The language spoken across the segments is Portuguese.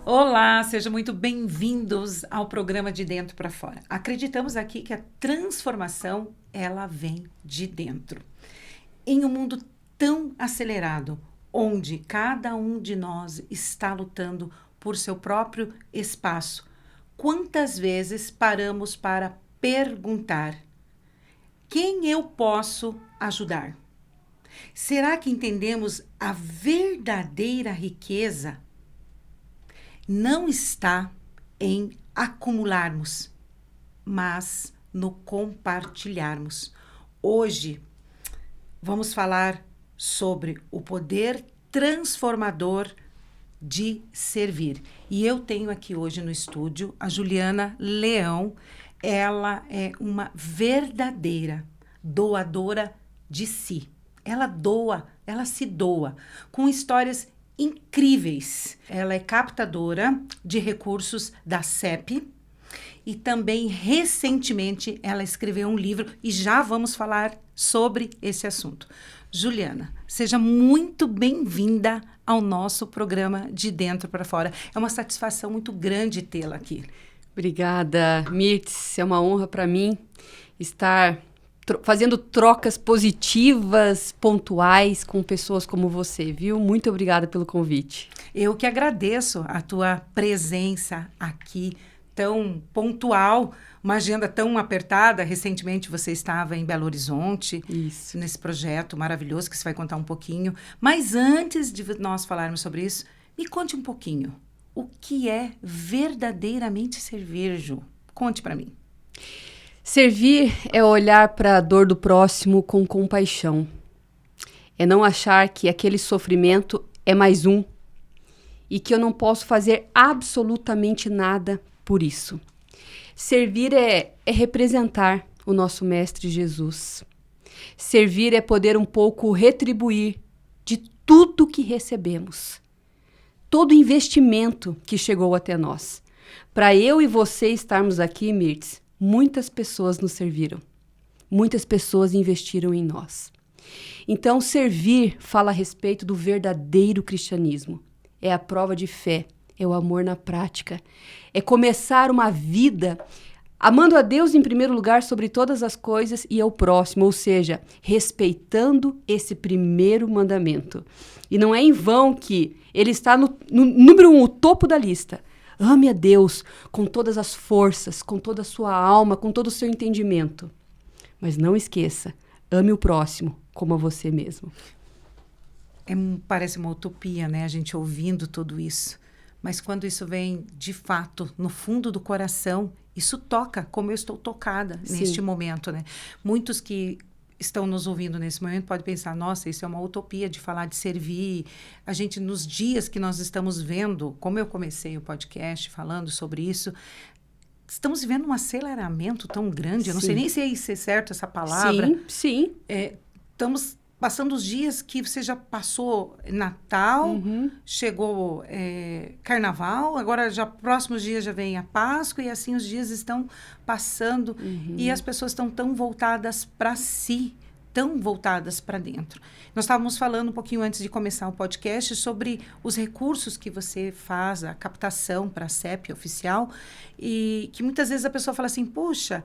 Olá, sejam muito bem-vindos ao programa De Dentro para Fora. Acreditamos aqui que a transformação, ela vem de dentro. Em um mundo tão acelerado, onde cada um de nós está lutando por seu próprio espaço, quantas vezes paramos para perguntar: quem eu posso ajudar? Será que entendemos a verdadeira riqueza? Não está em acumularmos, mas no compartilharmos. Hoje, vamos falar sobre o poder transformador de servir. E eu tenho aqui hoje no estúdio a Juliana Leão. Ela é uma verdadeira doadora de si. Ela doa, ela se doa, com histórias incríveis. Ela é captadora de recursos da CEP e também recentemente ela escreveu um livro e já vamos falar sobre esse assunto. Juliana, seja muito bem-vinda ao nosso programa De Dentro para Fora. É uma satisfação muito grande tê-la aqui. Obrigada, Mirtz. É uma honra para mim estar fazendo trocas positivas, pontuais com pessoas como você, viu? Muito obrigada pelo convite. Eu que agradeço a tua presença aqui, tão pontual, uma agenda tão apertada. Recentemente você estava em Belo Horizonte, Isso. Nesse projeto maravilhoso que você vai contar um pouquinho. Mas antes de nós falarmos sobre isso, me conte um pouquinho. O que é verdadeiramente servir, Ju? Conte para mim. Servir é olhar para a dor do próximo com compaixão. É não achar que aquele sofrimento é mais um e que eu não posso fazer absolutamente nada por isso. Servir é representar o nosso Mestre Jesus. Servir é poder um pouco retribuir de tudo que recebemos. Todo investimento que chegou até nós. Para eu e você estarmos aqui, Mirtz, muitas pessoas nos serviram. Muitas pessoas investiram em nós. Então, servir fala a respeito do verdadeiro cristianismo. É a prova de fé, é o amor na prática. É começar uma vida amando a Deus em primeiro lugar sobre todas as coisas e ao próximo, ou seja, respeitando esse primeiro mandamento. E não é em vão que ele está no número 1, o topo da lista. Ame a Deus com todas as forças, com toda a sua alma, com todo o seu entendimento. Mas não esqueça, ame o próximo como a você mesmo. Parece uma utopia, né? A gente ouvindo tudo isso. Mas quando isso vem, de fato, no fundo do coração, isso toca como eu estou tocada neste momento, né? Muitos que estão nos ouvindo nesse momento podem pensar, nossa, isso é uma utopia de falar de servir. A gente, nos dias que nós estamos vendo, como eu comecei o podcast falando sobre isso, estamos vivendo um aceleramento tão grande. Eu não sei nem se é certo essa palavra. Sim. Estamos passando os dias que você já passou Natal, chegou Carnaval, agora já próximos dias já vem a Páscoa e assim os dias estão passando e as pessoas estão tão voltadas para si, tão voltadas para dentro. Nós estávamos falando um pouquinho antes de começar o podcast sobre os recursos que você faz, a captação para a CEP oficial, e que muitas vezes a pessoa fala assim, puxa,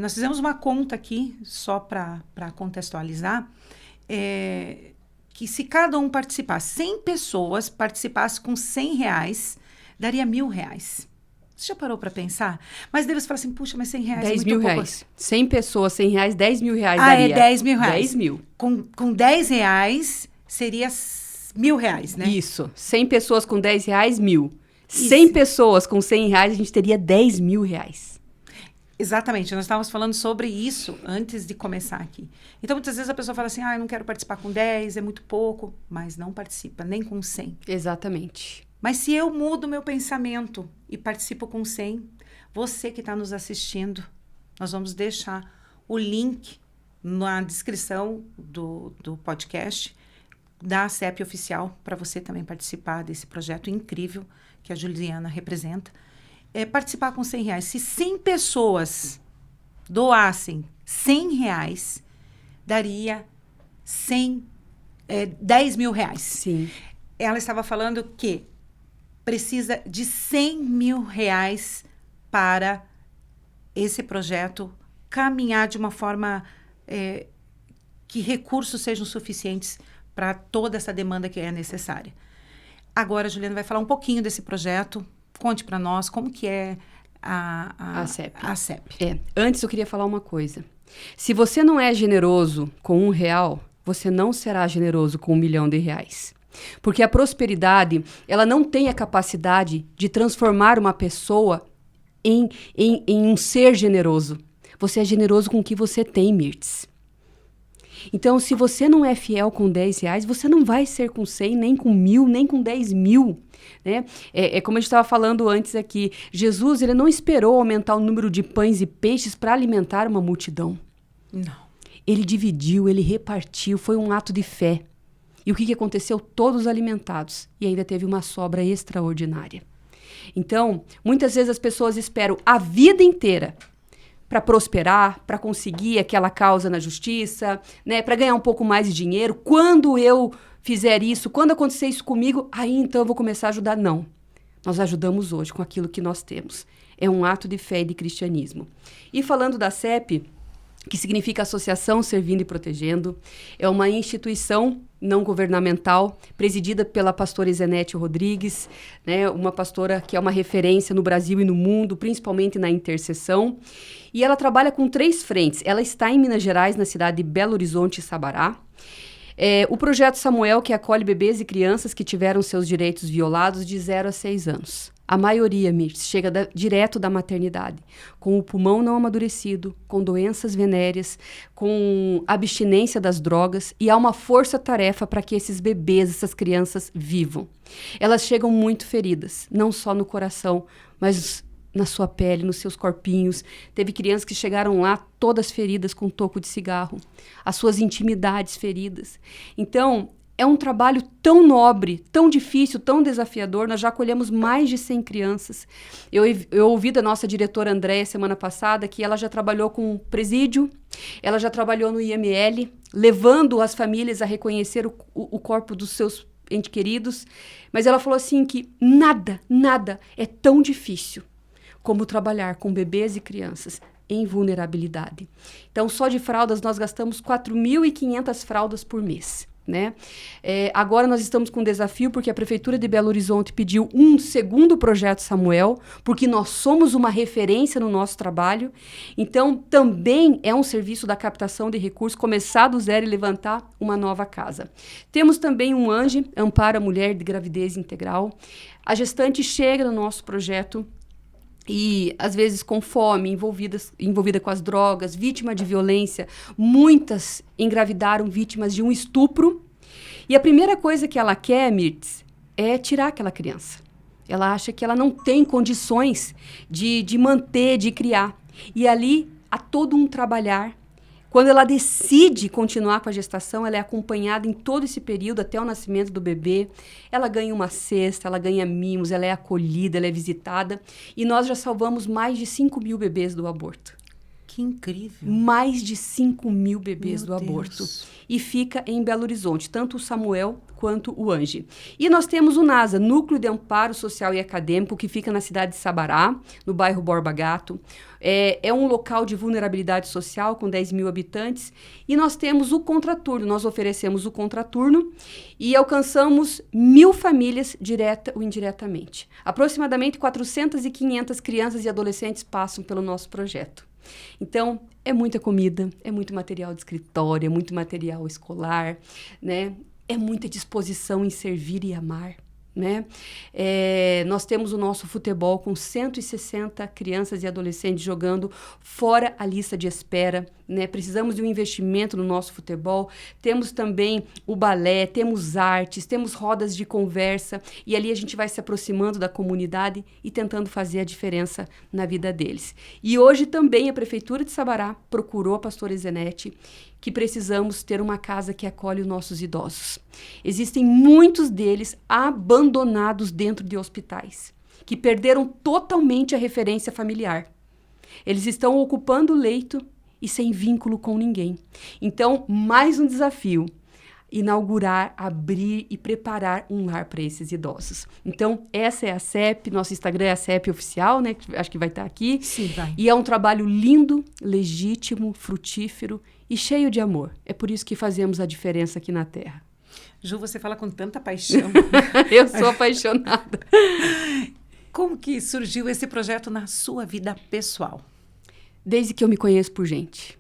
nós fizemos uma conta aqui, só para contextualizar, que se cada um participasse, 100 pessoas participassem com R$100, daria R$1.000. Você já parou para pensar? Mas daí você fala assim, puxa, mas R$100 é muito pouco. 10 mil reais. 100 pessoas, R$100, 10 mil reais daria. É 10 mil reais. 10 mil. Com R$10 seria R$1.000, né? Isso. 100 pessoas com R$10, 1.000. 100 pessoas com R$100, a gente teria R$10.000. Exatamente, nós estávamos falando sobre isso antes de começar aqui. Então, muitas vezes a pessoa fala assim, eu não quero participar com 10, é muito pouco, mas não participa, nem com 100. Exatamente. Mas se eu mudo meu pensamento e participo com 100, você que está nos assistindo, nós vamos deixar o link na descrição do podcast da CEP Oficial, para você também participar desse projeto incrível que a Juliana representa. participar com R$100. Se 100 pessoas doassem R$100, daria 10 mil reais. Sim. Ela estava falando que precisa de R$100 mil para esse projeto caminhar de uma forma que recursos sejam suficientes para toda essa demanda que é necessária. Agora, a Juliana vai falar um pouquinho desse projeto. Conte para nós como que é a CEP. Antes eu queria falar uma coisa. Se você não é generoso com R$1, você não será generoso com R$1 milhão. Porque a prosperidade, ela não tem a capacidade de transformar uma pessoa em um ser generoso. Você é generoso com o que você tem, Mirtz. Então, se você não é fiel com R$10, você não vai ser com 100, nem com 1.000, nem com 10 mil. Né? Como a gente estava falando antes aqui, Jesus ele não esperou aumentar o número de pães e peixes para alimentar uma multidão. Não. Ele dividiu, ele repartiu, foi um ato de fé. E o que aconteceu? Todos alimentados. E ainda teve uma sobra extraordinária. Então, muitas vezes as pessoas esperam a vida inteira para prosperar, para conseguir aquela causa na justiça, né, para ganhar um pouco mais de dinheiro. Quando eu fizer isso, quando acontecer isso comigo, aí então eu vou começar a ajudar. Não. Nós ajudamos hoje com aquilo que nós temos. É um ato de fé e de cristianismo. E falando da CEP, que significa Associação Servindo e Protegendo, é uma instituição não governamental, presidida pela pastora Izenete Rodrigues, né, uma pastora que é uma referência no Brasil e no mundo, principalmente na intercessão. E ela trabalha com 3 frentes. Ela está em Minas Gerais, na cidade de Belo Horizonte e Sabará. O Projeto Samuel, que acolhe bebês e crianças que tiveram seus direitos violados de 0 a 6 anos. A maioria, Mirtz, chega direto da maternidade, com o pulmão não amadurecido, com doenças venéreas, com abstinência das drogas, e há uma força-tarefa para que esses bebês, essas crianças vivam. Elas chegam muito feridas, não só no coração, mas na sua pele, nos seus corpinhos. Teve crianças que chegaram lá todas feridas com toco de cigarro, as suas intimidades feridas. Então, é um trabalho tão nobre, tão difícil, tão desafiador. Nós já acolhemos mais de 100 crianças. Eu ouvi da nossa diretora Andréia semana passada que ela já trabalhou com presídio, ela já trabalhou no IML, levando as famílias a reconhecer o corpo dos seus entes queridos. Mas ela falou assim que nada é tão difícil como trabalhar com bebês e crianças em vulnerabilidade. Então, só de fraldas, nós gastamos 4.500 fraldas por mês. Né? Agora nós estamos com um desafio porque a Prefeitura de Belo Horizonte pediu um segundo projeto Samuel, porque nós somos uma referência no nosso trabalho. Então, também é um serviço da captação de recursos, começar do zero e levantar uma nova casa. Temos também um ANGE, Amparo a Mulher de Gravidez Integral. A gestante chega no nosso projeto e, às vezes, com fome, envolvida com as drogas, vítima de violência. Muitas engravidaram vítimas de um estupro. E a primeira coisa que ela quer, Mirtz, é tirar aquela criança. Ela acha que ela não tem condições de manter, de criar. E ali há todo um trabalhar. Quando ela decide continuar com a gestação, ela é acompanhada em todo esse período até o nascimento do bebê. Ela ganha uma cesta, ela ganha mimos, ela é acolhida, ela é visitada. E nós já salvamos mais de 5.000 bebês do aborto. Que incrível! Mais de 5.000 bebês Meu do aborto. Deus. E fica em Belo Horizonte, tanto o Samuel quanto o ANGE. E nós temos o NASA, Núcleo de Amparo Social e Acadêmico, que fica na cidade de Sabará, no bairro Borba Gato. É um local de vulnerabilidade social com 10.000 habitantes. E nós temos o contraturno, nós oferecemos o contraturno e alcançamos 1.000 famílias direta ou indiretamente. Aproximadamente 400 e 500 crianças e adolescentes passam pelo nosso projeto. Então, é muita comida, é muito material de escritório, é muito material escolar, né? É muita disposição em servir e amar, né? Nós temos o nosso futebol com 160 crianças e adolescentes jogando fora a lista de espera, né? Precisamos de um investimento no nosso futebol. Temos também o balé, temos artes, temos rodas de conversa e ali a gente vai se aproximando da comunidade e tentando fazer a diferença na vida deles. E hoje também a Prefeitura de Sabará procurou a pastora Izenete que precisamos ter uma casa que acolhe os nossos idosos. Existem muitos deles abandonados dentro de hospitais, que perderam totalmente a referência familiar. Eles estão ocupando o leito e sem vínculo com ninguém. Então, mais um desafio: inaugurar, abrir e preparar um lar para esses idosos. Então, essa é a CEP, nosso Instagram é a CEP oficial, né? Acho que vai estar aqui. Sim, vai. E é um trabalho lindo, legítimo, frutífero e cheio de amor. É por isso que fazemos a diferença aqui na Terra. Ju, você fala com tanta paixão. Eu sou apaixonada. Como que surgiu esse projeto na sua vida pessoal? Desde que eu me conheço por gente.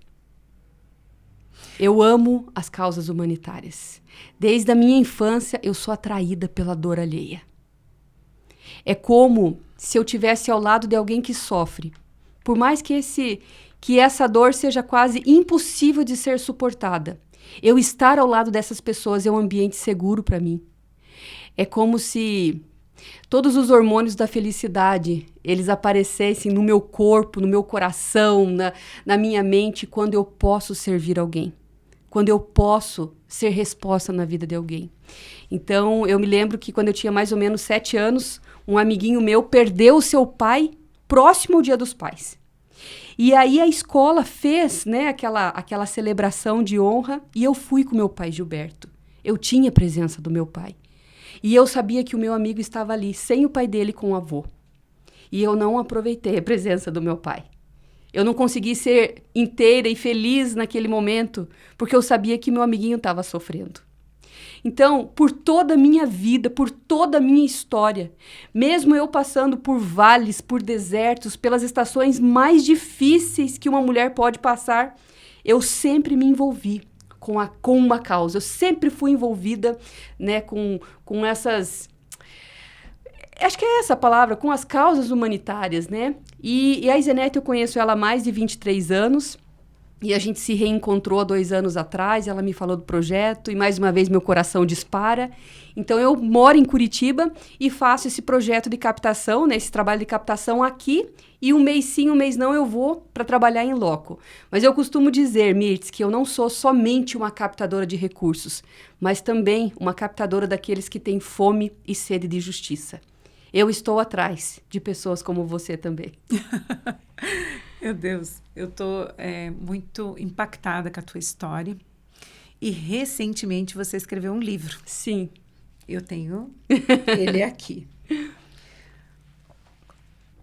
Eu amo as causas humanitárias. Desde a minha infância, eu sou atraída pela dor alheia. É como se eu estivesse ao lado de alguém que sofre. Por mais que essa dor seja quase impossível de ser suportada, eu estar ao lado dessas pessoas é um ambiente seguro para mim. É como se todos os hormônios da felicidade, eles aparecessem no meu corpo, no meu coração, na minha mente, quando eu posso servir alguém. Quando eu posso ser resposta na vida de alguém. Então, eu me lembro que quando eu tinha mais ou menos 7 anos, um amiguinho meu perdeu o seu pai próximo ao Dia dos Pais. E aí a escola fez, né, aquela celebração de honra e eu fui com meu pai Gilberto. Eu tinha a presença do meu pai. E eu sabia que o meu amigo estava ali, sem o pai dele, com o avô. E eu não aproveitei a presença do meu pai. Eu não consegui ser inteira e feliz naquele momento, porque eu sabia que meu amiguinho estava sofrendo. Então, por toda a minha vida, por toda a minha história, mesmo eu passando por vales, por desertos, pelas estações mais difíceis que uma mulher pode passar, eu sempre me envolvi com uma causa. Eu sempre fui envolvida, né, com essas... Acho que é essa a palavra, com as causas humanitárias, né? E a Izenete, eu conheço ela há mais de 23 anos. E a gente se reencontrou há 2 anos atrás, ela me falou do projeto e mais uma vez meu coração dispara. Então eu moro em Curitiba e faço esse projeto de captação, né, esse trabalho de captação aqui, e um mês sim, um mês não eu vou para trabalhar em loco. Mas eu costumo dizer, Mirtz, que eu não sou somente uma captadora de recursos, mas também uma captadora daqueles que têm fome e sede de justiça. Eu estou atrás de pessoas como você também. Meu Deus, eu estou muito impactada com a tua história. E recentemente você escreveu um livro. Sim. Eu tenho ele aqui.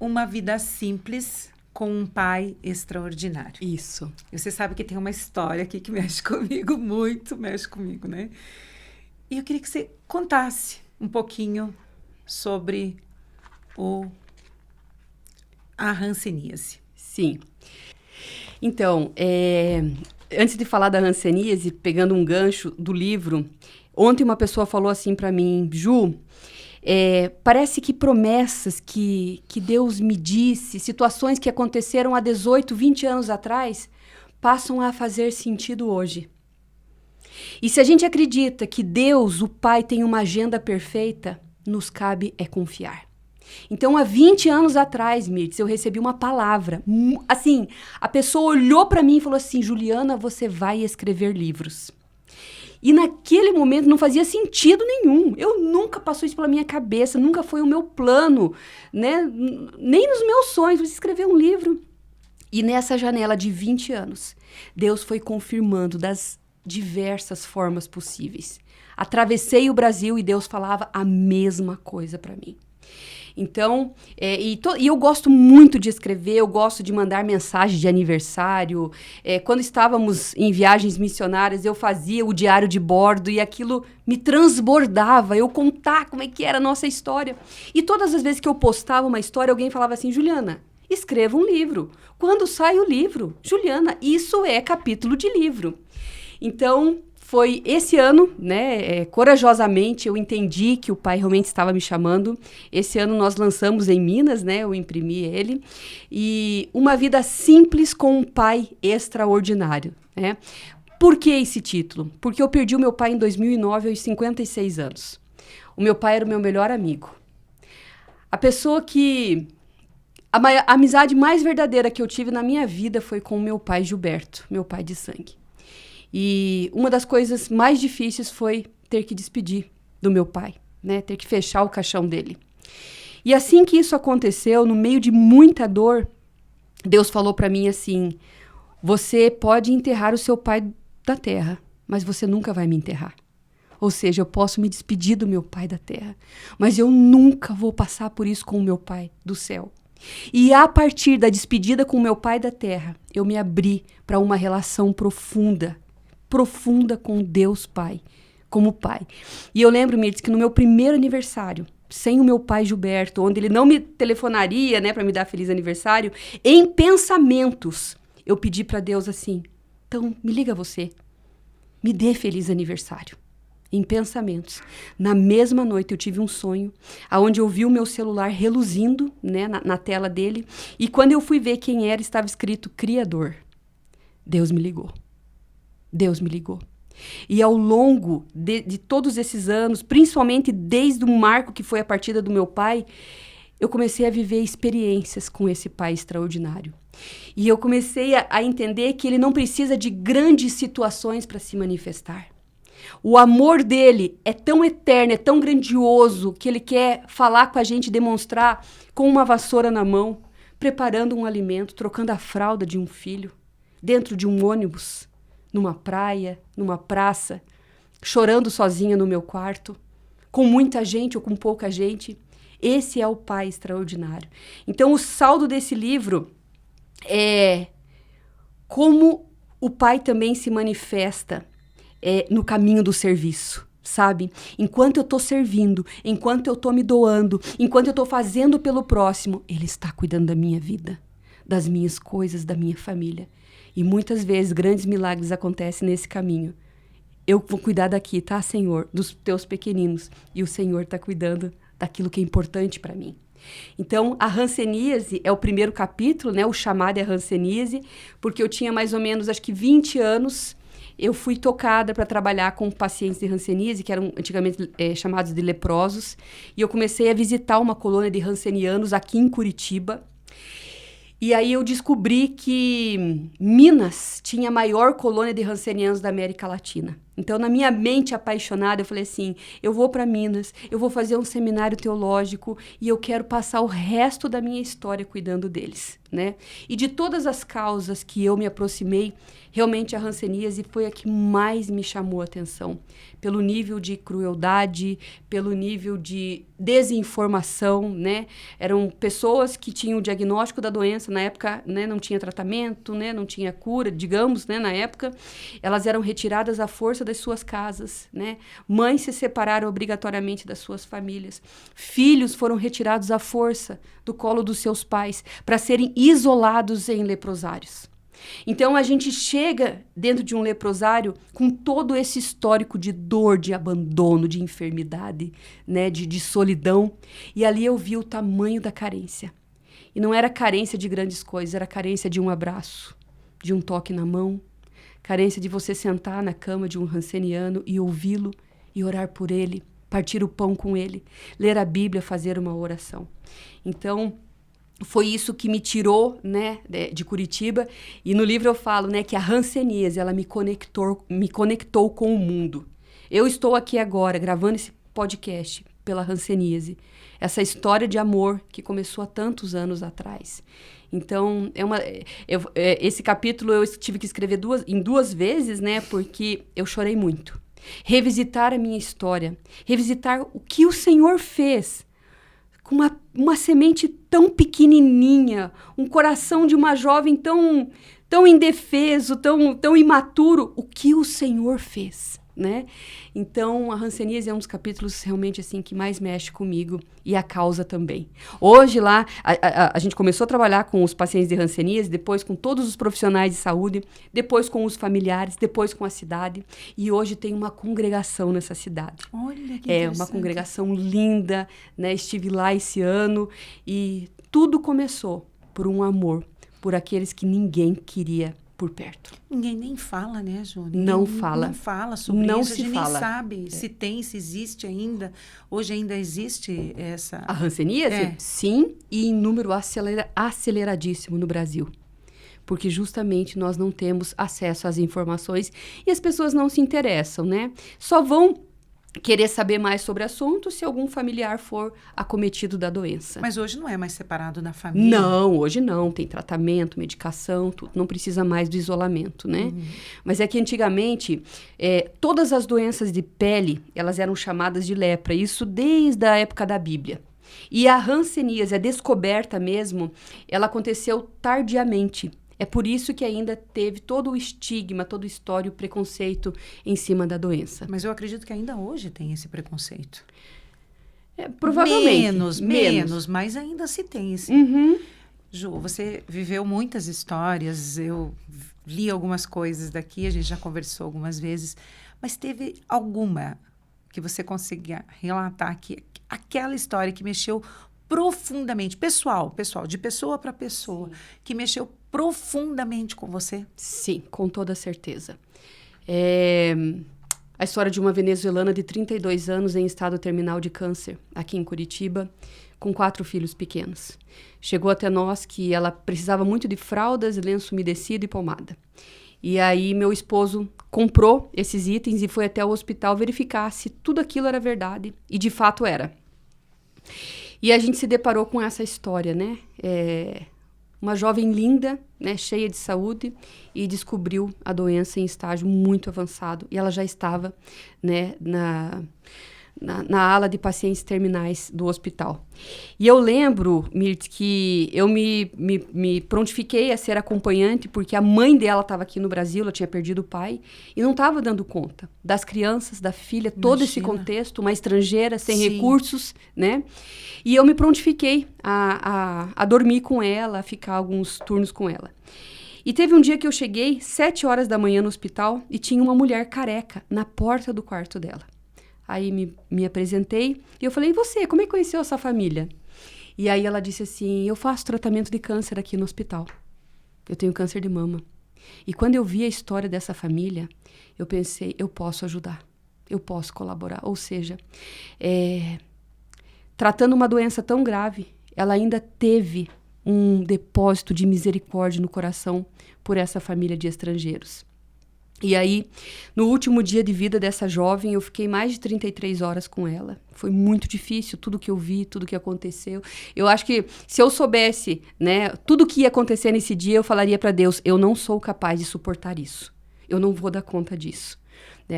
Uma vida simples com um pai extraordinário. Isso. E você sabe que tem uma história aqui que mexe comigo, muito mexe comigo, né? E eu queria que você contasse um pouquinho sobre a hanseníase. Sim. Então, antes de falar da hanseníase, pegando um gancho do livro, ontem uma pessoa falou assim para mim, Ju, parece que promessas que Deus me disse, situações que aconteceram há 18, 20 anos atrás, passam a fazer sentido hoje. E se a gente acredita que Deus, o Pai, tem uma agenda perfeita, nos cabe confiar. Então, há 20 anos atrás, Mirtz, eu recebi uma palavra. Assim, a pessoa olhou para mim e falou assim, Juliana, você vai escrever livros. E naquele momento não fazia sentido nenhum. Eu nunca passou isso pela minha cabeça, nunca foi o meu plano, né? Nem nos meus sonhos, escrever um livro. E nessa janela de 20 anos, Deus foi confirmando das diversas formas possíveis. Atravessei o Brasil e Deus falava a mesma coisa para mim. Então, e eu gosto muito de escrever, eu gosto de mandar mensagem de aniversário. Quando estávamos em viagens missionárias, eu fazia o diário de bordo e aquilo me transbordava, eu contar como é que era a nossa história. E todas as vezes que eu postava uma história, alguém falava assim, Juliana, escreva um livro. Quando sai o livro? Juliana, isso é capítulo de livro. Então, foi esse ano, né, corajosamente, eu entendi que o Pai realmente estava me chamando. Esse ano nós lançamos em Minas, né, eu imprimi ele. E Uma Vida Simples com um Pai Extraordinário, né? Por que esse título? Porque eu perdi o meu pai em 2009, aos 56 anos. O meu pai era o meu melhor amigo. A pessoa que... A amizade mais verdadeira que eu tive na minha vida foi com o meu pai Gilberto, meu pai de sangue. E uma das coisas mais difíceis foi ter que despedir do meu pai, né? Ter que fechar o caixão dele. E assim que isso aconteceu, no meio de muita dor, Deus falou para mim assim: você pode enterrar o seu pai da terra, mas você nunca vai me enterrar. Ou seja, eu posso me despedir do meu pai da terra, mas eu nunca vou passar por isso com o meu pai do céu. E a partir da despedida com o meu pai da terra, eu me abri para uma relação profunda com Deus Pai, como pai. E eu lembro, Mirtz, que no meu primeiro aniversário, sem o meu pai Gilberto, onde ele não me telefonaria, né, para me dar feliz aniversário, em pensamentos, eu pedi para Deus assim: então, me liga você, me dê feliz aniversário. Em pensamentos. Na mesma noite eu tive um sonho, onde eu vi o meu celular reluzindo, né, na tela dele, e quando eu fui ver quem era, estava escrito Criador. Deus me ligou. Deus me ligou. E ao longo de todos esses anos, principalmente desde o marco que foi a partida do meu pai, eu comecei a viver experiências com esse pai extraordinário. E eu comecei a entender que ele não precisa de grandes situações para se manifestar. O amor dele é tão eterno, é tão grandioso, que ele quer falar com a gente, demonstrar com uma vassoura na mão, preparando um alimento, trocando a fralda de um filho, dentro de um ônibus, numa praia, numa praça, chorando sozinha no meu quarto, com muita gente ou com pouca gente. Esse é o Pai extraordinário. Então, o saldo desse livro é como o Pai também se manifesta no caminho do serviço, sabe? Enquanto eu estou servindo, enquanto eu estou me doando, enquanto eu estou fazendo pelo próximo, Ele está cuidando da minha vida, das minhas coisas, da minha família. E muitas vezes grandes milagres acontecem nesse caminho. Eu vou cuidar daqui, tá, Senhor? Dos teus pequeninos. E o Senhor está cuidando daquilo que é importante para mim. Então, a hanseníase é o primeiro capítulo, né? O chamado é a hanseníase, porque eu tinha mais ou menos, acho que 20 anos... Eu fui tocada para trabalhar com pacientes de hanseníase, que eram antigamente chamados de leprosos, e eu comecei a visitar uma colônia de hansenianos aqui em Curitiba. E aí eu descobri que Minas tinha a maior colônia de hansenianos da América Latina. Então, na minha mente apaixonada, eu falei assim, eu vou para Minas, eu vou fazer um seminário teológico e eu quero passar o resto da minha história cuidando deles, né? E de todas as causas que eu me aproximei, realmente a hanseníase foi a que mais me chamou a atenção. Pelo nível de crueldade, pelo nível de desinformação, né? Eram pessoas que tinham o diagnóstico da doença, na época, né, não tinha tratamento, né, não tinha cura, digamos, né, na época. Elas eram retiradas à força das suas casas, né? Mães se separaram obrigatoriamente das suas famílias. Filhos foram retirados à força do colo dos seus pais para serem isolados em leprosários. Então, a gente chega dentro de um leprosário com todo esse histórico de dor, de abandono, de enfermidade, né, de solidão. E ali eu vi o tamanho da carência. E não era carência de grandes coisas, era carência de um abraço, de um toque na mão, carência de você sentar na cama de um hanseniano e ouvi-lo e orar por ele, partir o pão com ele, ler a Bíblia, fazer uma oração. Então, foi isso que me tirou, né, de Curitiba. E no livro eu falo, né, que a hanseníase, ela me conectou com o mundo. Eu estou aqui agora gravando esse podcast pela hanseníase. Essa história de amor que começou há tantos anos atrás. Então, esse capítulo eu tive que escrever em duas vezes, né, porque eu chorei muito. Revisitar a minha história, revisitar o que o Senhor fez com uma semente tão pequenininha, um coração de uma jovem tão indefeso, tão imaturo, o que o Senhor fez, né? Então, a hanseníase é um dos capítulos realmente assim que mais mexe comigo e a causa também. Hoje lá, a gente começou a trabalhar com os pacientes de hanseníase, depois com todos os profissionais de saúde, depois com os familiares, depois com a cidade, e hoje tem uma congregação nessa cidade. Olha que É uma congregação linda, né? Estive lá esse ano e tudo começou por um amor, por aqueles que ninguém queria por perto. Ninguém nem fala, né, Ju? Não fala. Não fala sobre não isso. Se a gente fala. Nem sabe se tem, se existe ainda. Hoje ainda existe essa... A hanseníase? Sim, e em número aceleradíssimo no Brasil. Porque justamente nós não temos acesso às informações e as pessoas não se interessam, né? Só vão querer saber mais sobre o assunto se algum familiar for acometido da doença. Mas hoje não é mais separado na família? Não, hoje não. Tem tratamento, medicação, tudo. Não precisa mais do isolamento, né? Mas é que antigamente, todas as doenças de pele, elas eram chamadas de lepra. Isso desde a época da Bíblia. E a hanseníase, a descoberta mesmo, ela aconteceu tardiamente. É por isso que ainda teve todo o estigma, todo o histórico, o preconceito em cima da doença. Mas eu acredito que ainda hoje tem esse preconceito. Provavelmente. Menos, mas ainda se tem esse. Uhum. Ju, você viveu muitas histórias, eu li algumas coisas daqui, a gente já conversou algumas vezes, mas teve alguma que você consiga relatar aqui, aquela história que mexeu profundamente, pessoal, de pessoa para pessoa, que mexeu profundamente com você? Sim, com toda certeza. A história de uma venezuelana de 32 anos em estado terminal de câncer, aqui em Curitiba, com 4 filhos pequenos. Chegou até nós que ela precisava muito de fraldas, lenço umedecido e pomada. E aí meu esposo comprou esses itens e foi até o hospital verificar se tudo aquilo era verdade. E de fato era. E a gente se deparou com essa história, né? Uma jovem linda, né, cheia de saúde, e descobriu a doença em estágio muito avançado. E ela já estava, né, na ala de pacientes terminais do hospital. E eu lembro, Mirtz, que eu me prontifiquei a ser acompanhante, porque a mãe dela estava aqui no Brasil, ela tinha perdido o pai, e não estava dando conta das crianças, da filha, todo esse contexto, uma estrangeira, sem recursos, né? E eu me prontifiquei a dormir com ela, a ficar alguns turnos com ela. E teve um dia que eu cheguei, 7 horas da manhã no hospital, e tinha uma mulher careca na porta do quarto dela. Aí me apresentei e eu falei, e você, como é que conheceu essa família? E aí ela disse assim, eu faço tratamento de câncer aqui no hospital. Eu tenho câncer de mama. E quando eu vi a história dessa família, eu pensei, eu posso ajudar, eu posso colaborar. Ou seja, tratando uma doença tão grave, ela ainda teve um depósito de misericórdia no coração por essa família de estrangeiros. E aí, no último dia de vida dessa jovem, eu fiquei mais de 33 horas com ela. Foi muito difícil, tudo que eu vi, tudo que aconteceu. Eu acho que se eu soubesse, né, tudo que ia acontecer nesse dia, eu falaria para Deus, eu não sou capaz de suportar isso. Eu não vou dar conta disso.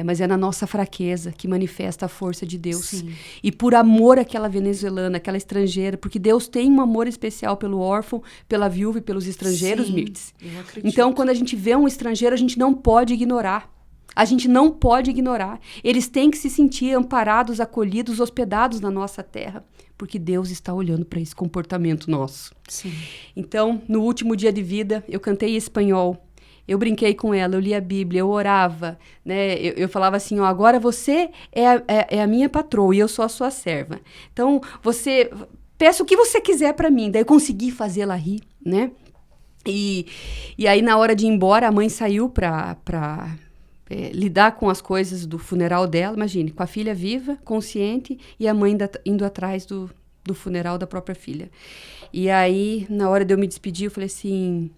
Mas é na nossa fraqueza que manifesta a força de Deus. Sim. E por amor àquela venezuelana, àquela estrangeira, porque Deus tem um amor especial pelo órfão, pela viúva e pelos estrangeiros, Mirtz. Eu acredito. Então, quando a gente vê um estrangeiro, a gente não pode ignorar. A gente não pode ignorar. Eles têm que se sentir amparados, acolhidos, hospedados na nossa terra, porque Deus está olhando para esse comportamento nosso. Sim. Então, no último dia de vida, eu cantei em espanhol. Eu brinquei com ela, eu li a Bíblia, eu orava, né? Eu falava assim, ó, agora você é a minha patroa e eu sou a sua serva. Então, peça o que você quiser para mim. Daí eu consegui fazê-la rir, né? E aí, na hora de ir embora, a mãe saiu para lidar com as coisas do funeral dela. Imagine, com a filha viva, consciente, e a mãe indo atrás do funeral da própria filha. E aí, na hora de eu me despedir, eu falei assim...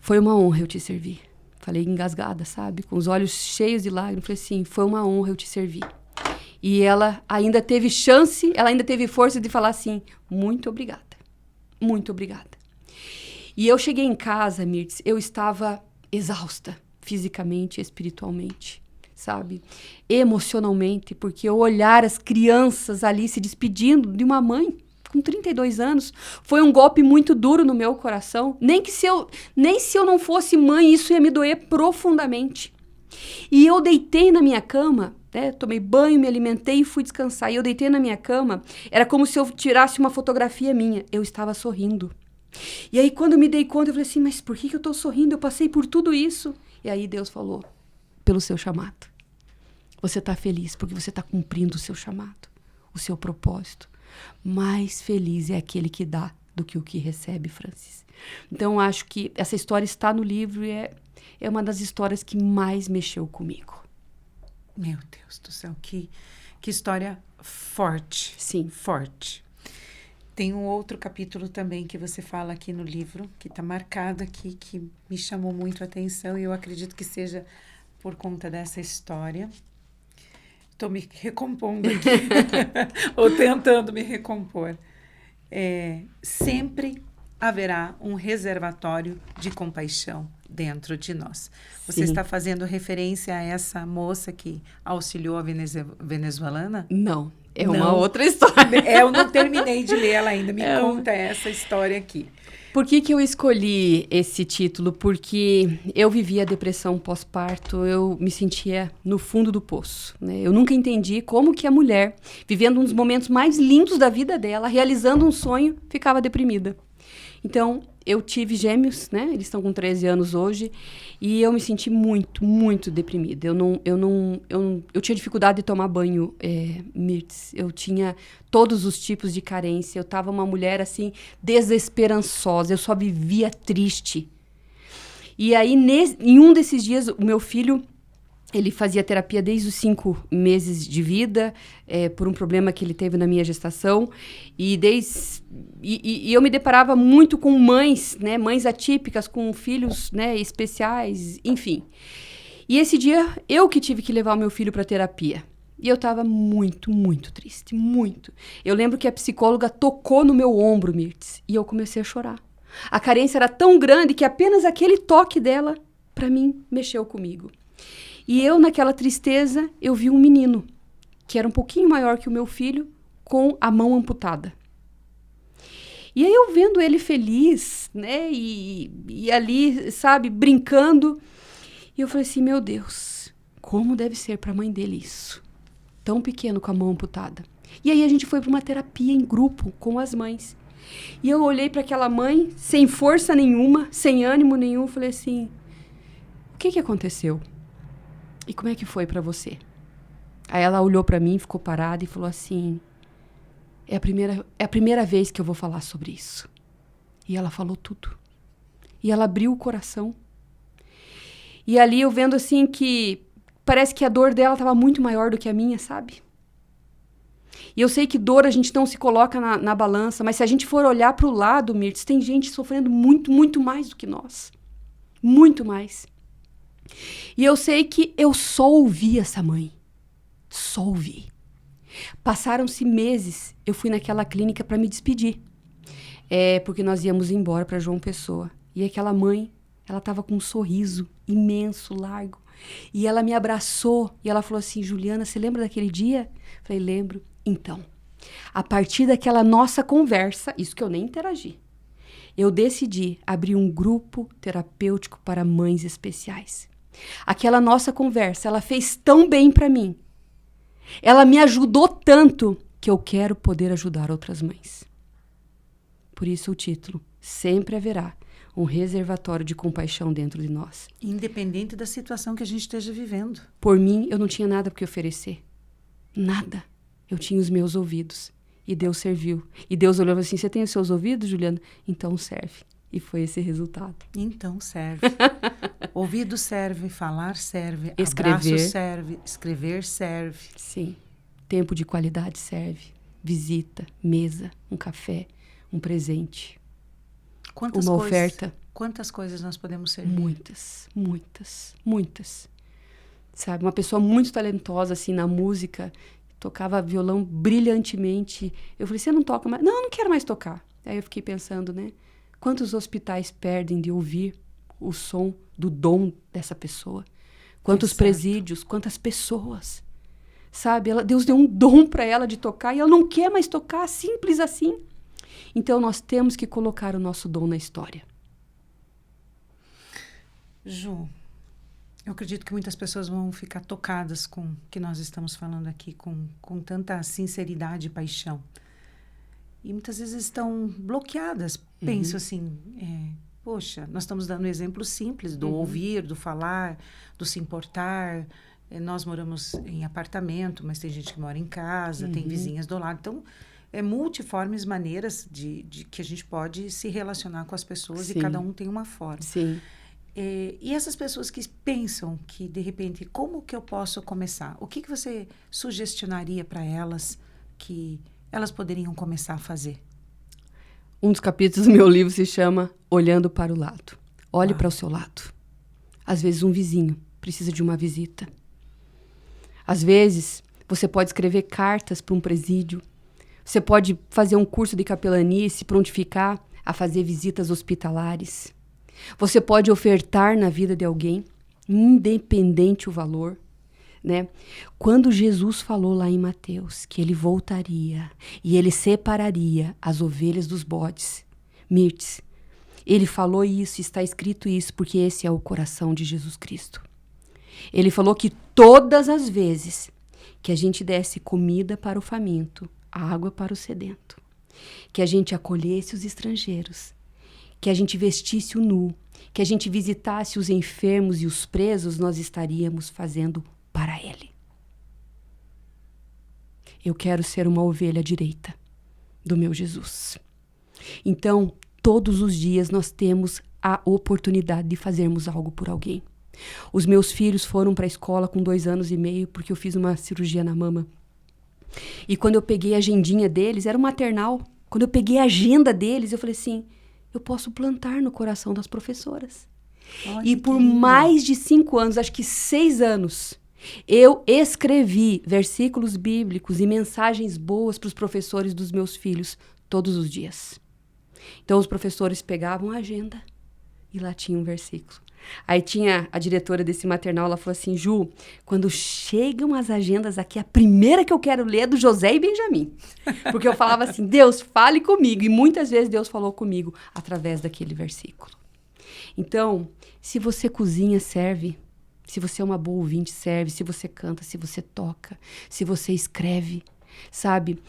Foi uma honra eu te servir. Falei engasgada, sabe? Com os olhos cheios de lágrimas. Falei assim, foi uma honra eu te servir. E ela ainda teve chance, ela ainda teve força de falar assim, muito obrigada. Muito obrigada. E eu cheguei em casa, Mirtz, eu estava exausta, fisicamente e espiritualmente, sabe? Emocionalmente, porque eu olhar as crianças ali se despedindo de uma mãe, com 32 anos, foi um golpe muito duro no meu coração. Nem se eu não fosse mãe, isso ia me doer profundamente. E eu deitei na minha cama, né, tomei banho, me alimentei e fui descansar. E eu deitei na minha cama, era como se eu tirasse uma fotografia minha. Eu estava sorrindo. E aí, quando eu me dei conta, eu falei assim, mas por que eu estou sorrindo? Eu passei por tudo isso. E aí Deus falou, pelo seu chamado. Você está feliz porque você está cumprindo o seu chamado, o seu propósito. Mais feliz é aquele que dá do que o que recebe, Francis. Então, acho que essa história está no livro e é uma das histórias que mais mexeu comigo. Meu Deus do céu, que história forte. Sim. Forte. Tem um outro capítulo também que você fala aqui no livro, que está marcado aqui, que me chamou muito a atenção e eu acredito que seja por conta dessa história. Estou me recompondo aqui, ou tentando me recompor. Sempre haverá um reservatório de compaixão dentro de nós. Você Sim. está fazendo referência a essa moça que auxiliou a venezuelana? Não, é Não. uma outra história. Eu não terminei de ler ela ainda. Me conta essa história aqui. Por que eu escolhi esse título? Porque eu vivia depressão pós-parto, eu me sentia no fundo do poço, né? Eu nunca entendi como que a mulher, vivendo um dos momentos mais lindos da vida dela, realizando um sonho, ficava deprimida. Então, eu tive gêmeos, né? Eles estão com 13 anos hoje, e eu me senti muito, muito deprimida. Eu tinha dificuldade de tomar banho, Mirtz. Eu tinha todos os tipos de carência. Eu estava uma mulher, assim, desesperançosa. Eu só vivia triste. E aí, em um desses dias, o meu filho, ele fazia terapia desde os 5 meses de vida, por um problema que ele teve na minha gestação. E eu me deparava muito com mães, né, mães atípicas, com filhos, né, especiais, enfim. E esse dia, eu que tive que levar o meu filho para terapia. E eu estava muito, muito triste, muito. Eu lembro que a psicóloga tocou no meu ombro, Mirtz, e eu comecei a chorar. A carência era tão grande que apenas aquele toque dela, para mim, mexeu comigo. E eu, naquela tristeza, eu vi um menino, que era um pouquinho maior que o meu filho, com a mão amputada. E aí eu vendo ele feliz, né, e ali, sabe, brincando, e eu falei assim, meu Deus, como deve ser para a mãe dele isso? Tão pequeno com a mão amputada. E aí a gente foi para uma terapia em grupo com as mães. E eu olhei para aquela mãe, sem força nenhuma, sem ânimo nenhum, falei assim, o que aconteceu? E como é que foi para você? Aí ela olhou para mim, ficou parada e falou assim, é a primeira vez que eu vou falar sobre isso. E ela falou tudo. E ela abriu o coração. E ali eu vendo assim que parece que a dor dela estava muito maior do que a minha, sabe? E eu sei que dor a gente não se coloca na balança, mas se a gente for olhar para o lado, Mirtz, tem gente sofrendo muito, muito mais do que nós. Muito mais. E eu sei que eu só ouvi essa mãe. Só ouvi. Passaram-se meses, eu fui naquela clínica para me despedir. Porque nós íamos embora para João Pessoa. E aquela mãe, ela estava com um sorriso imenso, largo. E ela me abraçou e ela falou assim, Juliana, você lembra daquele dia? Falei, lembro. Então, a partir daquela nossa conversa, isso que eu nem interagi, eu decidi abrir um grupo terapêutico para mães especiais. Aquela nossa conversa, ela fez tão bem para mim. Ela me ajudou tanto que eu quero poder ajudar outras mães. Por isso o título, sempre haverá um reservatório de compaixão dentro de nós. Independente da situação que a gente esteja vivendo. Por mim, eu não tinha nada para oferecer. Nada. Eu tinha os meus ouvidos. E Deus serviu. E Deus olhou assim, você tem os seus ouvidos, Juliana? Então serve. E foi esse resultado. Então serve. Ouvido serve, falar serve, escrever abraço serve, escrever serve. Sim. Tempo de qualidade serve. Visita, mesa, um café, um presente. Uma oferta. Quantas coisas nós podemos servir? Muitas, muitas, muitas. Sabe, uma pessoa muito talentosa, assim, na música, tocava violão brilhantemente. Eu falei, você não toca mais? Não, eu não quero mais tocar. Aí eu fiquei pensando, né? Quantos hospitais perdem de ouvir o som do dom dessa pessoa? Quantos presídios, quantas pessoas? Sabe, Deus deu um dom para ela de tocar e ela não quer mais tocar, simples assim. Então, nós temos que colocar o nosso dom na história. Ju, eu acredito que muitas pessoas vão ficar tocadas com o que nós estamos falando aqui, com tanta sinceridade e paixão. E muitas vezes estão bloqueadas. Penso assim, poxa, nós estamos dando um exemplo simples do ouvir, do falar, do se importar. Nós moramos em apartamento, mas tem gente que mora em casa, tem vizinhas do lado. Então, multiformes maneiras de que a gente pode se relacionar com as pessoas. Sim. E cada um tem uma forma. Sim. E essas pessoas que pensam que, de repente, como que eu posso começar? O que você sugestionaria para elas que elas poderiam começar a fazer? Um dos capítulos do meu livro se chama Olhando para o Lado. Olhe para o seu lado. Às vezes um vizinho precisa de uma visita. Às vezes Você pode escrever cartas para um presídio. Você pode fazer um curso de capelania e se prontificar a fazer visitas hospitalares. Você pode ofertar na vida de alguém, independente o valor, né? Quando Jesus falou lá em Mateus que ele voltaria e ele separaria as ovelhas dos bodes, Mirtes, ele falou isso, está escrito isso, porque esse é o coração de Jesus Cristo. Ele falou que todas as vezes que a gente desse comida para o faminto, água para o sedento, que a gente acolhesse os estrangeiros, que a gente vestisse o nu, que a gente visitasse os enfermos e os presos, nós estaríamos fazendo para Ele. Eu quero ser uma ovelha direita do meu Jesus. Então, todos os dias nós temos a oportunidade de fazermos algo por alguém. Os meus filhos foram para a escola com 2 anos e meio, porque eu fiz uma cirurgia na mama. E quando eu peguei a agendinha deles, era um maternal. Quando eu peguei a agenda deles, eu falei assim, eu posso plantar no coração das professoras. Olha, e por mais de 5 anos, acho que 6 anos, eu escrevi versículos bíblicos e mensagens boas para os professores dos meus filhos todos os dias. Então, os professores pegavam a agenda e lá tinha um versículo. Aí tinha a diretora desse maternal, ela falou assim, Ju, quando chegam as agendas aqui, a primeira que eu quero ler é do José e Benjamim. Porque eu falava assim, Deus, fale comigo. E muitas vezes Deus falou comigo através daquele versículo. Então, se você cozinha, serve. Se você é uma boa ouvinte, serve. Se você canta, se você toca, se você escreve. Sabe,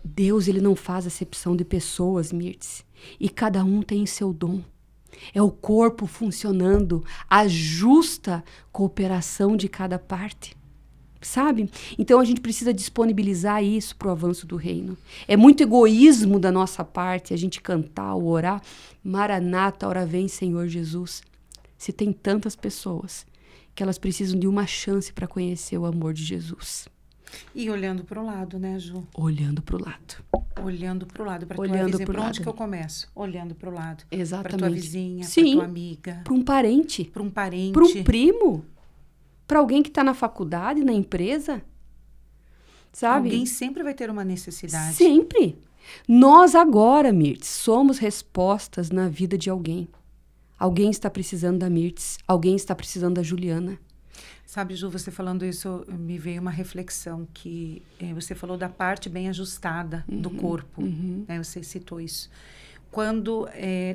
Deus ele não faz acepção de pessoas, Mirtes. E cada um tem seu dom. É o corpo funcionando, a justa cooperação de cada parte, sabe? Então a gente precisa disponibilizar isso para o avanço do reino. É muito egoísmo da nossa parte a gente cantar ou orar, Maranata, ora vem Senhor Jesus. Se tem tantas pessoas que elas precisam de uma chance para conhecer o amor de Jesus. E olhando para o lado, né, Ju? Olhando para o lado. Olhando para o lado, para tua Olhando vizinha. pro Para onde lado. que eu começo? Olhando para o lado. Exatamente. Para tua vizinha, para Sim, tua amiga. para um parente. Para um parente. Para um primo. Para alguém que está na faculdade, na empresa. Sabe? Alguém sempre vai ter uma necessidade. Sempre. Nós agora, Mirtes, somos respostas na vida de alguém. Alguém está precisando da Mirtes. Alguém está precisando da Juliana. Sabe, Ju, você falando isso, me veio uma reflexão que você falou da parte bem ajustada do corpo, né? Você citou isso. Quando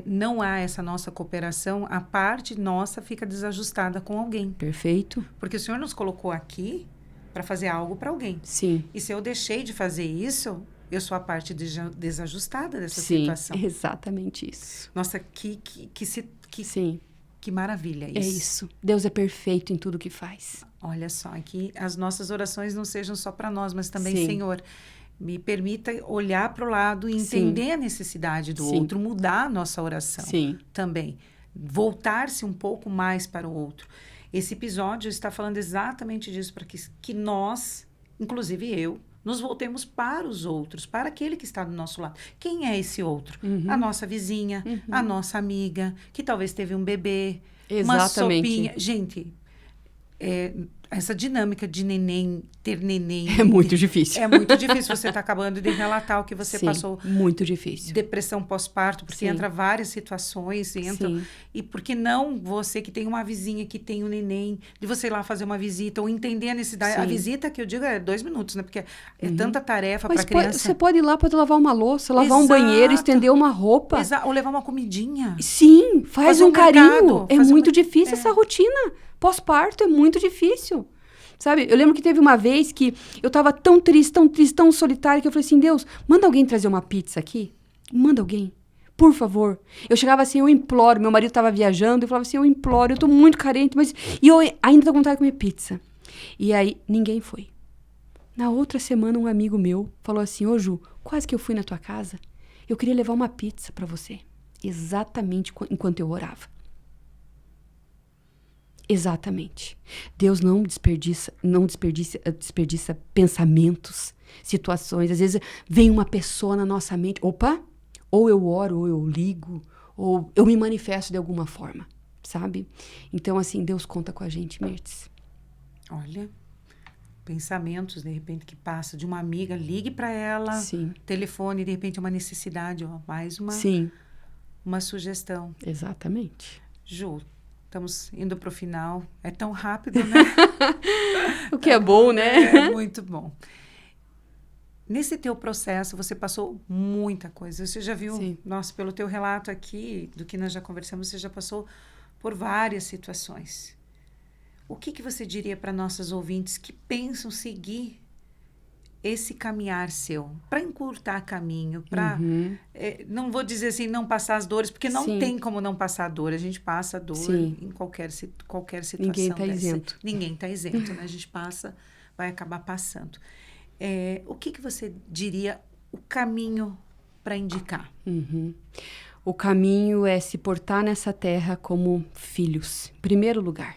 não há essa nossa cooperação, a parte nossa fica desajustada com alguém. Perfeito. Porque o Senhor nos colocou aqui para fazer algo para alguém. Sim. E se eu deixei de fazer isso, eu sou a parte desajustada dessa Sim, situação. exatamente isso. Nossa, Sim. Que maravilha isso. É isso. Deus é perfeito em tudo que faz. Olha só, que as nossas orações não sejam só para nós, mas também, Sim. Senhor, me permita olhar para o lado e entender a necessidade do outro, mudar a nossa oração também. Voltar-se um pouco mais para o outro. Esse episódio está falando exatamente disso, para que nós, inclusive eu, nos voltemos para os outros, para aquele que está do nosso lado. Quem é esse outro? A nossa vizinha, a nossa amiga, que talvez teve um bebê, uma sopinha. Gente, essa dinâmica de ter neném... É muito difícil. É muito difícil. Você está acabando de relatar o que você passou. Muito difícil. Depressão pós-parto, porque entra várias situações. E por que não você que tem uma vizinha que tem um neném, de você ir lá fazer uma visita ou entender a necessidade. A visita que eu digo é 2 minutos, né? Porque é tanta tarefa para a criança. Você pode ir lá, pode lavar uma louça, lavar um banheiro, estender uma roupa. Ou levar uma comidinha. Sim, faz um carinho. É muito difícil essa rotina. Pós-parto é muito difícil. Sabe? Eu lembro que teve uma vez que eu tava tão triste, tão solitária, que eu falei assim, Deus, manda alguém trazer uma pizza aqui? Manda alguém. Por favor. Eu chegava assim, eu imploro. Meu marido tava viajando, eu falava assim, eu imploro, eu tô muito carente, mas... E eu ainda tô com vontade de comer pizza. E aí, ninguém foi. Na outra semana, um amigo meu falou assim, ô Ju, quase que eu fui na tua casa. Eu queria levar uma pizza pra você. Exatamente enquanto eu orava. Exatamente. Deus não desperdiça pensamentos, situações. Às vezes vem uma pessoa na nossa mente, opa, ou eu oro, ou eu ligo, ou eu me manifesto de alguma forma, sabe? Então, assim, Deus conta com a gente, Mirtes. Olha, pensamentos, de repente, que passa de uma amiga, ligue para ela, Sim. telefone, de repente, uma necessidade, ó, mais Sim, uma sugestão. exatamente. Ju, estamos indo para o final. É tão rápido, né? O que é bom, né? É muito bom. Nesse teu processo, você passou muita coisa. Você já viu, Sim. nossa, pelo teu relato aqui, do que nós já conversamos, você já passou por várias situações. O que você diria para nossos ouvintes que pensam seguir esse caminhar seu? Para encurtar caminho, para... não vou dizer assim, não passar as dores, porque não Sim. tem como não passar dor. A gente passa dor Sim. em qualquer situação. Ninguém está dessa. isento. Ninguém está isento, né? A gente passa, vai acabar passando. O que você diria o caminho para indicar? O caminho é se portar nessa terra como filhos, em primeiro lugar.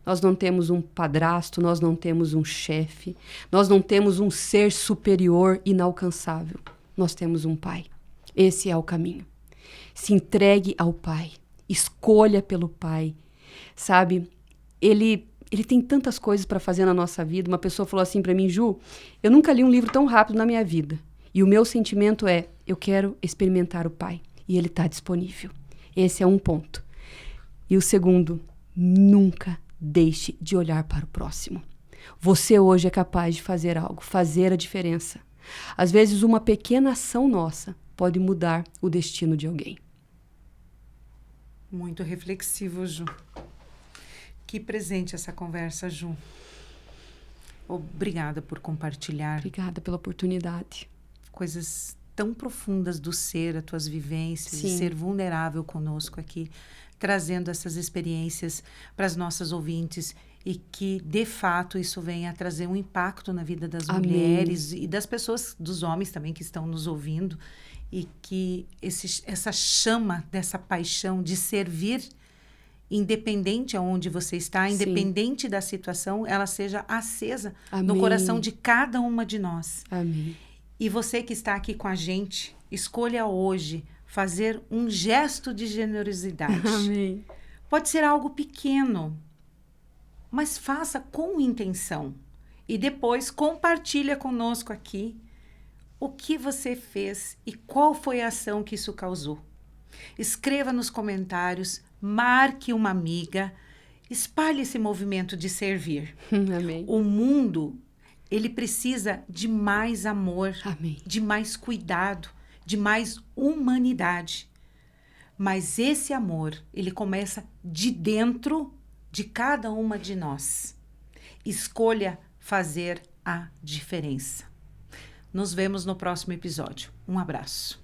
Nós não temos um padrasto, nós não temos um chefe, nós não temos um ser superior inalcançável. Nós temos um pai. Esse é o caminho. Se entregue ao pai, escolha pelo pai, sabe? Ele tem tantas coisas para fazer na nossa vida. Uma pessoa falou assim para mim, Ju, eu nunca li um livro tão rápido na minha vida. E o meu sentimento é, eu quero experimentar o pai. E ele está disponível. Esse é um ponto. E o segundo, nunca deixe de olhar para o próximo. Você hoje é capaz de fazer algo, fazer a diferença. Às vezes, uma pequena ação nossa pode mudar o destino de alguém. Muito reflexivo, Ju. Que presente essa conversa, Ju. Obrigada por compartilhar. Obrigada pela oportunidade. Coisas tão profundas do ser, as tuas vivências, Sim. e ser vulnerável conosco aqui, trazendo essas experiências para as nossas ouvintes e que, de fato, isso venha a trazer um impacto na vida das Amém. mulheres e das pessoas, dos homens também que estão nos ouvindo, e que essa chama dessa paixão de servir, independente aonde você está, Sim. independente da situação, ela seja acesa no Amém. coração de cada uma de nós. Amém. E você que está aqui com a gente, escolha hoje fazer um gesto de generosidade. Amém. Pode ser algo pequeno, mas faça com intenção. E depois compartilha conosco aqui o que você fez e qual foi a ação que isso causou. Escreva nos comentários, marque uma amiga, espalhe esse movimento de servir. Amém. O mundo, ele precisa de mais amor, Amém. de mais cuidado, de mais humanidade. Mas esse amor, ele começa de dentro de cada uma de nós. Escolha fazer a diferença. Nos vemos no próximo episódio. Um abraço.